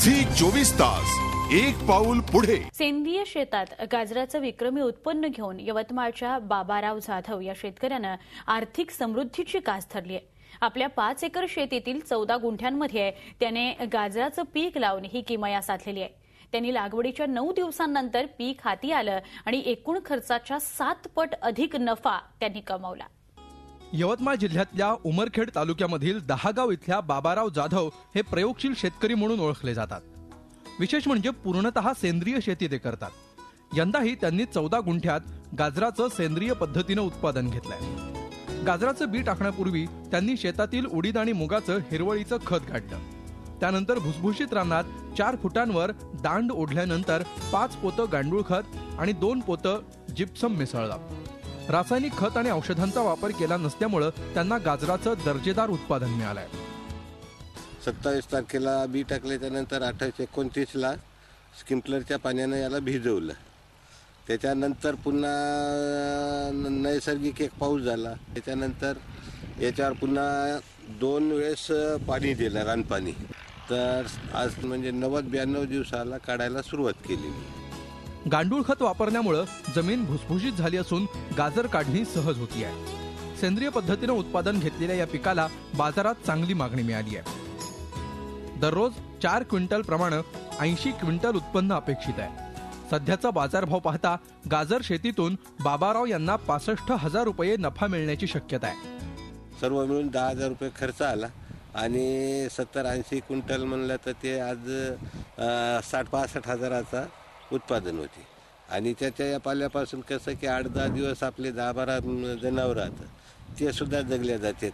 Zee 24 तास एक पाऊल पुढे। सेंद्रिय शेतात गाजराचं विक्रमी उत्पन्न घेऊन यवतमाळच्या बाबाराव जाधव या शेतकऱ्यानं आर्थिक समृद्धीची कास धरली आहे। आपल्या 5 एकर शेतीतील 14 गुंठ्यांमध्ये त्याने गाजराचं पीक लावून ही किमया साधलेली आहे। त्यांनी लागवडीच्या 9 दिवसांनंतर पीक हाती आलं आणि एकूण खर्चाच्या 7 पट अधिक नफा त्यांनी कमावला। यवतमाळ जिल्ह्यातल्या उमरखेड तालुक्यामधील दहागाव इथल्या बाबाराव जाधव हे प्रयोगशील शेतकरी म्हणून ओळखले जातात। विशेष म्हणजे पूर्णतः सेंद्रिय शेती ते करतात। यंदाही त्यांनी 14 गुंठ्यात गाजराचं सेंद्रिय पद्धतीने उत्पादन घेतलंय। गाजराचं बी टाकण्यापूर्वी त्यांनी शेतातील उडीद आणि मुगाचं हिरवळीचं खत काढलं। त्यानंतर भुसभुशीत रानात 4 फुटांवर दांड ओढल्यानंतर 5 पोतं गांडूळ खत आणि 2 पोतं जिप्सम मिसळलं। रासायनिक खत आणि औषधांचा वापर केला नसल्यामुळे त्यांना गाजराचं दर्जेदार उत्पादन मिळालंय। 27 तारखेला बी टाकल्याच्या नंतर 28-29ला स्प्रिंकलरच्या पाण्याने याला भिजवलं। त्याच्यानंतर पुन्हा नैसर्गिक एक पाऊस झाला। त्याच्यानंतर याच्यावर पुन्हा 2 वेळेस पाणी दिलं, रानपाणी। तर आज म्हणजे 90-92 दिवसाला काढायला सुरुवात केली। गांडूळ खत वापरल्यामुळे जमीन भुसभुशीत झाली असून गाजर काढणी सहज होती आहे। सेंद्रिय पद्धतीने उत्पादन घेतलेल्या या पिकाला बाजारात चांगली मागणी मिळाली आहे। दररोज 4 क्विंटल प्रमाणे 80 क्विंटल उत्पन्न अपेक्षित आहे। सध्याचा बाजारभाव पाहता गाजर शेतीतून बाबाराव यांना 65,000 रुपये नफा मिळण्याची शक्यता आहे। सर्व मिळून 10,000 रुपये खर्च आला आणि 70-80 क्विंटल म्हणलं तर ते आज 60-65 हजाराचा उत्पादन होते। आणि त्याच्या या पाल्यापासून कसं की 8-10 दिवस आपले 10-12 जनावर राहतात, ते सुद्धा जगल्या जाते।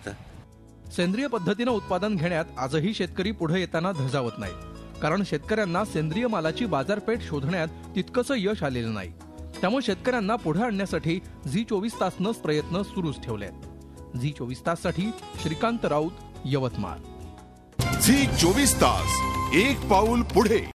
सेंद्रिय पद्धतीने उत्पादन घेण्यात आजही शेतकरी पुढे येताना धजावत नाही, कारण शेतकऱ्यांना सेंद्रिय मालाची बाजारपेठ शोधण्यात तितकंसं यश आलेलं नाही। त्यामुळे शेतकऱ्यांना पुढे आणण्यासाठी झी 24 तासनं प्रयत्न सुरूच ठेवले आहेत। झी 24 ताससाठी श्रीकांत राऊत, यवतमाळ। झी 24 तास एक पाऊल पुढे।